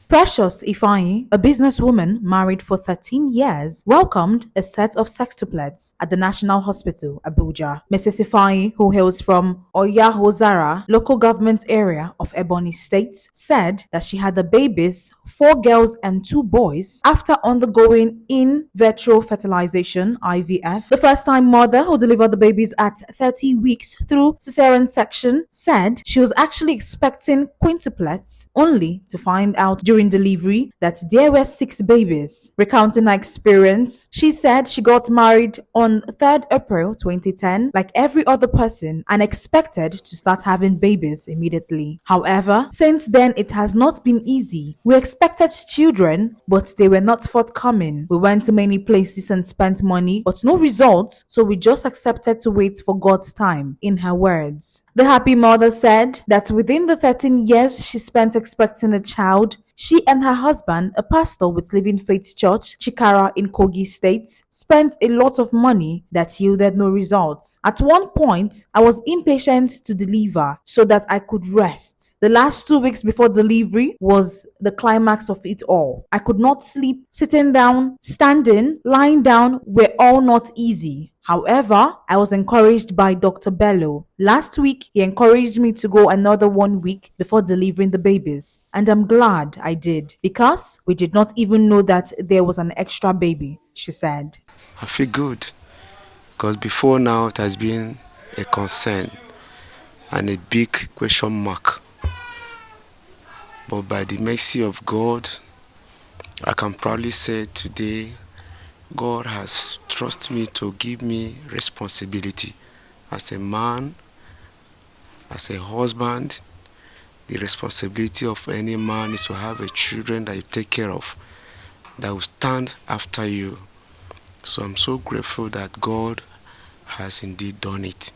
Precious Ifeanyi, a businesswoman married for 13 years, welcomed a set of sextuplets at the National Hospital, Abuja. Mrs. Ifeanyi, who hails from Ohaozara, local government area of Ebonyi State, said that she had the babies, 4 girls and 2 boys, after undergoing in-vitro fertilization (IVF. The first-time mother who delivered the babies at 30 weeks through Caesarean Section said she was actually expecting quintuplets, only to find out during delivery that there were 6 babies. Recounting her experience, she said she got married on 3rd April 2010 like every other person and expected to start having babies immediately. However, since then it has not been easy. We expected children, but they were not forthcoming. We went to many places and spent money, but no results, so we just accepted to wait for God's time, in her words. The happy mother said that within the 13 years she spent expecting a child, she and her husband, a pastor with Living Faith Church, Chikara in Kogi State, spent a lot of money that yielded no results. At one point, I was impatient to deliver so that I could rest. The last 2 weeks before delivery was the climax of it all. I could not sleep. Sitting down, standing, lying down were all not easy. However, I was encouraged by Dr. Bello. Last week, he encouraged me to go another 1 week before delivering the babies. And I'm glad I did, because we did not even know that there was an extra baby, she said. I feel good because before now it has been a concern and a big question mark. But by the mercy of God, I can proudly say today, God has trusted me to give me responsibility as a man, as a husband. The responsibility of any man is to have a children that you take care of, that will stand after you. So I'm so grateful that God has indeed done it.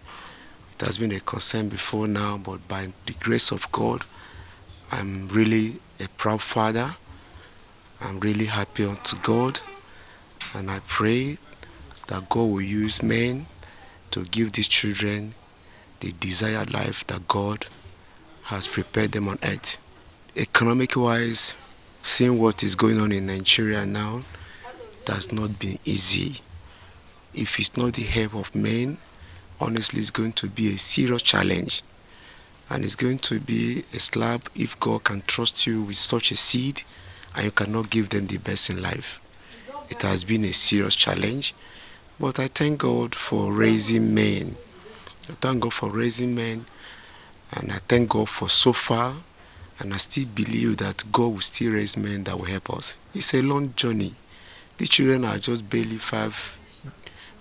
It has been a concern before now, but by the grace of God, I'm really a proud father. I'm really happy unto God, and I pray that God will use men to give these children the desired life that God has prepared them on earth. Economic-wise, seeing what is going on in Nigeria now, it has not been easy. If it's not the help of men, honestly, it's going to be a serious challenge. And it's going to be a slap if God can trust you with such a seed and you cannot give them the best in life. It has been a serious challenge, but I thank God for raising men. I thank God for raising men, and I thank God for so far, and I still believe that God will still raise men that will help us. It's a long journey. The children are just barely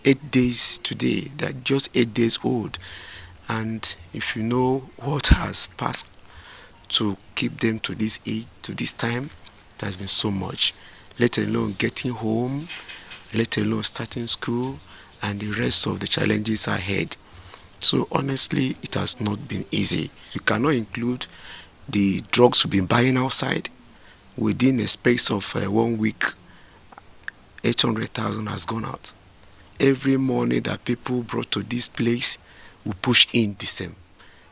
8 days today. They're just 8 days old. And if you know what has passed to keep them to this age, to this time, it has been so much. Let alone getting home, let alone starting school, and the rest of the challenges ahead. So honestly, it has not been easy. You cannot include the drugs we've been buying outside. Within a space of 1 week, 800,000 has gone out. Every money that people brought to this place, we push in the same.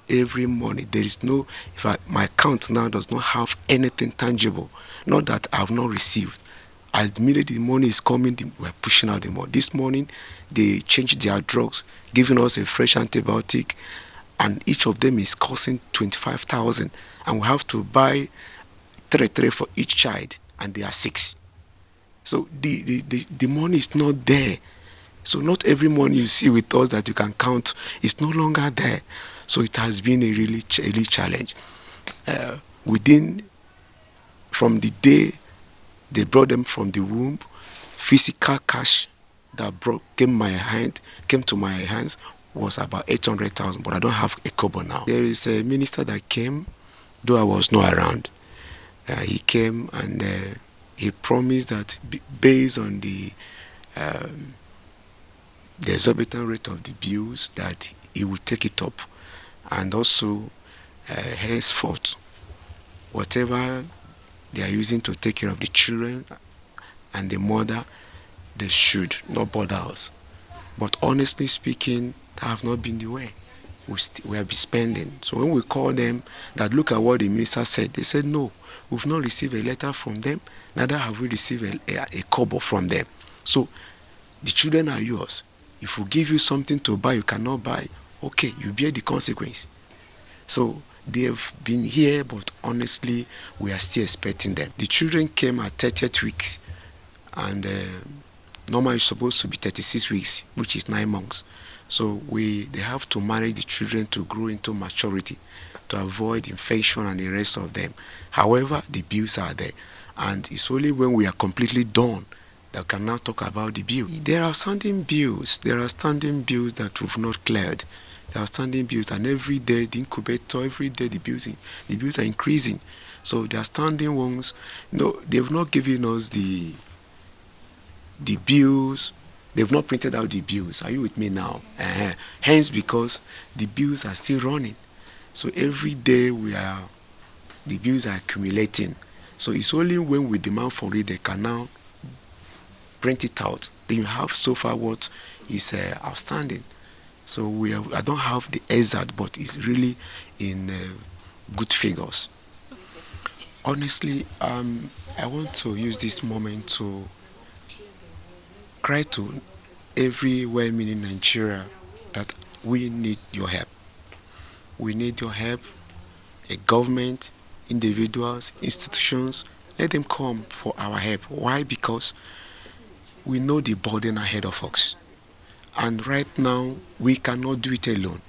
Every money, there is no, in fact, my account now does not have anything tangible. Not that I have not received. As the minute the money is coming, we're pushing out the money. This morning, they changed their drugs, giving us a fresh antibiotic, and each of them is costing 25,000. And we have to buy three for each child, and they are 6. So the money is not there. So not every money you see with us that you can count is no longer there. So it has been a really challenge. From the day they brought them from the womb, physical cash that came to my hands was about 800,000, but I don't have a kobo now. There is a minister that came, though I was not around. He came and he promised that based on the exorbitant rate of the bills, that he would take it up, and also henceforth, whatever they are using to take care of the children and the mother, they should not bother us. But honestly speaking, that have not been the way. we have been spending. So when we call them that look at what the minister said, they said no, we've not received a letter from them, neither have we received a kobo from them. So the children are yours. If we give you something to buy, you cannot buy. Okay, you bear the consequence. So they have been here, but honestly, we are still expecting them. The children came at 30th weeks, and normally it's supposed to be 36 weeks, which is 9 months. So they have to manage the children to grow into maturity, to avoid infection and the rest of them. However, the bills are there, and it's only when we are completely done that we can now talk about the bill. There are standing bills. There are standing bills that we've not cleared. There are standing bills, and every day the incubator, every day the bills are increasing. So there are standing ones. No, they've not given us the bills. They've not printed out the bills. Are you with me now? Hence, because the bills are still running. So every day the bills are accumulating. So it's only when we demand for it they can now print it out. Then you have so far what is outstanding. So I don't have the exact, but it's really in good figures. Honestly, I want to use this moment to cry to every well-meaning Nigeria that we need your help. We need your help. A government, individuals, institutions, let them come for our help. Why? Because we know the burden ahead of us. And right now, we cannot do it alone.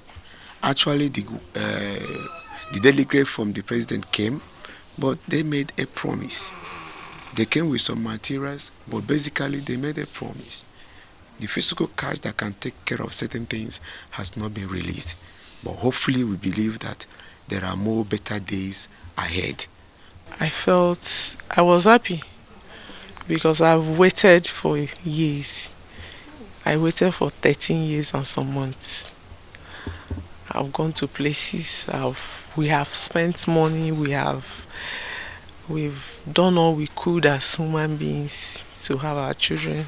Actually, the delegate from the president came, but they made a promise. They came with some materials, but basically they made a promise. The physical cash that can take care of certain things has not been released. But hopefully we believe that there are more better days ahead. I was happy because I've waited for years. I waited for 13 years and some months. I've gone to places, we have spent money, we've done all we could as human beings to have our children,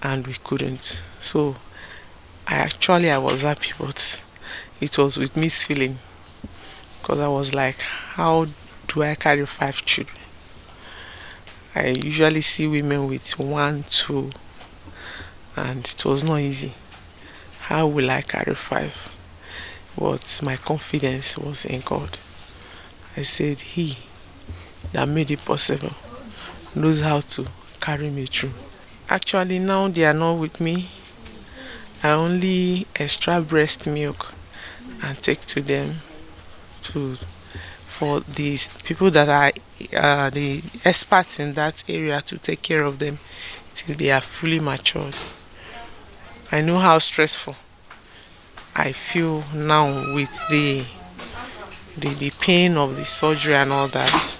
and we couldn't. So I was happy, but it was with mixed feeling, because I was like, how do I carry 5 children? I usually see women with 1, 2, and it was not easy. How will I carry 5? But my confidence was in God. I said, He that made it possible knows how to carry me through. Actually, now they are not with me. I only extra breast milk and take to them for these people that are the experts in that area to take care of them till they are fully matured. I know how stressful I feel now with the pain of the surgery and all that.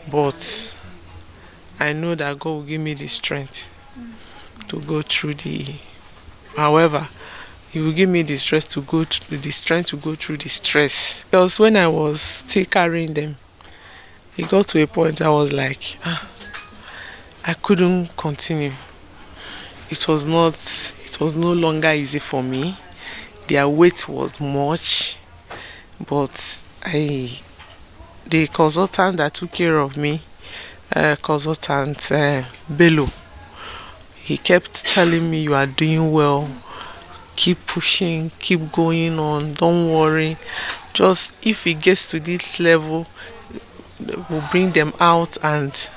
But I know that God will give me the strength to go through however, He will give me the strength to go through the stress. Because when I was still carrying them, it got to a point I was like, I couldn't continue. It was no longer easy for me. Their weight was much, but the consultant that took care of me, consultant Bello, he kept telling me, you are doing well, keep pushing, keep going on, don't worry. Just if it gets to this level, we'll bring them out and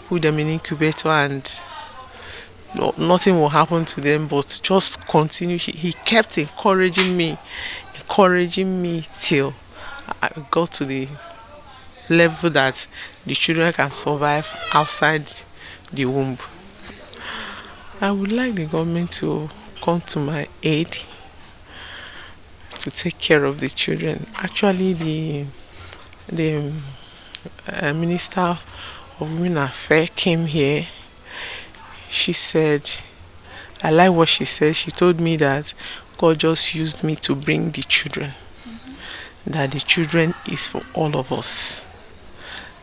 put them in incubator, and nothing will happen to them, but just continue. He kept encouraging me till I got to the level that the children can survive outside the womb. I would like the government to come to my aid to take care of the children. Actually, the Minister of Women Affairs came here. She said, I like what she said. She told me that God just used me to bring the children. That the children is for all of us.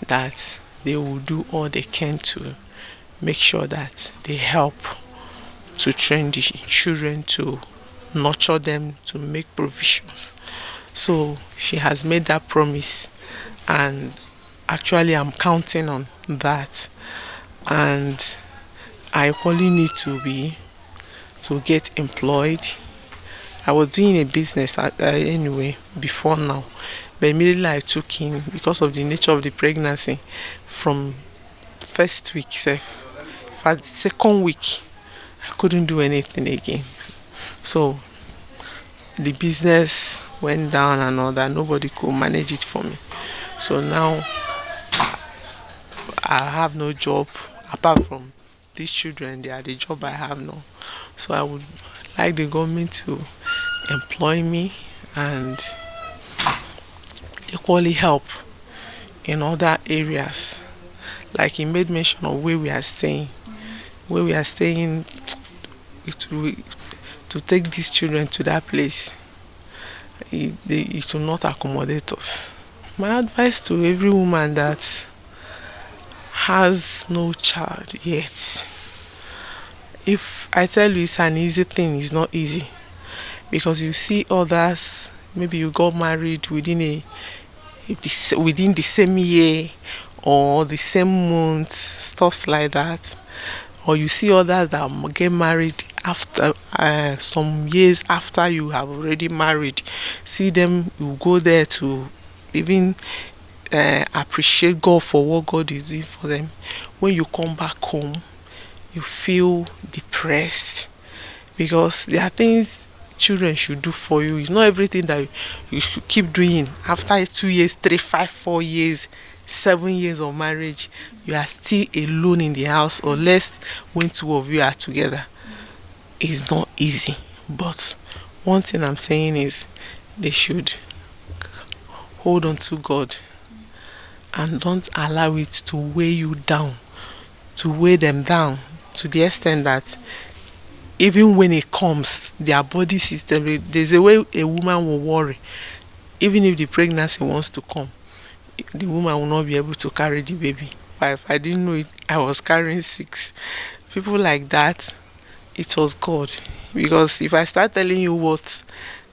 That they will do all they can to make sure that they help to train the children to nurture them, to make provisions. So she has made that promise, and actually I'm counting on that. And I only need to get employed. I was doing a business anyway before now, but immediately I took in, because of the nature of the pregnancy, from first week sef, for the second week I couldn't do anything again. So the business went down and all that. Nobody could manage it for me. So now I have no job apart from these children. They are the job I have now. So I would like the government to employ me and equally help in other areas. Like he made mention of where we are staying. Where we are staying, to take these children to that place, it will not accommodate us. My advice to every woman that has no child yet, if I tell you it's an easy thing, it's not easy. Because you see others, maybe you got married within the same year or the same month, stuffs like that. Or you see others that get married after some years after you have already married. See them, you go there to even appreciate God for what God is doing for them. When you come back home, you feel depressed, because there are things children should do for you. It's not everything that you should keep doing. After 2 years, 3, 5, 4 years, 7 years of marriage, you are still alone in the house, unless when two of you are together. It's not easy. But one thing I'm saying is they should hold on to God and don't allow it to weigh you down, to weigh them down to the extent that even when it comes, their body system, there's a way a woman will worry. Even if the pregnancy wants to come, the woman will not be able to carry the baby. But if I didn't know it, I was carrying 6. People like that, it was God. Because if I start telling you what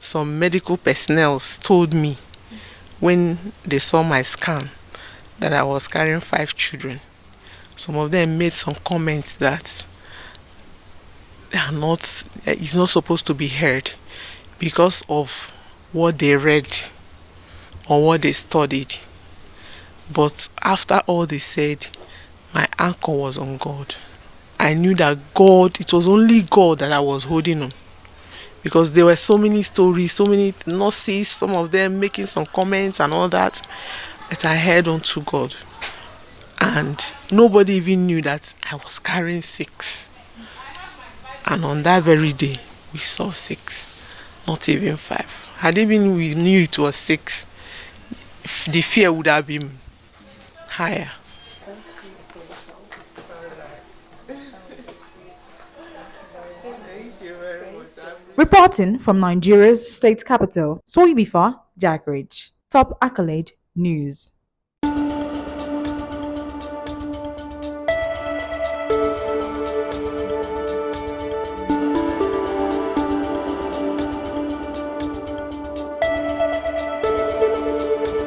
some medical personnel told me when they saw my scan, that I was carrying 5 children, some of them made some comments that are not, it's not supposed to be heard, because of what they read or what they studied. But after all they said, my anchor was on God. I knew that God, it was only God that I was holding on. Because there were so many stories, so many nurses, some of them making some comments and all that I held on to God. And nobody even knew that I was carrying 6. And on that very day, we saw 6, not even 5. Had even we knew it was 6, the fear would have been higher. Reporting from Nigeria's state capital, Soyibifa, Jackridge. Top accolade news.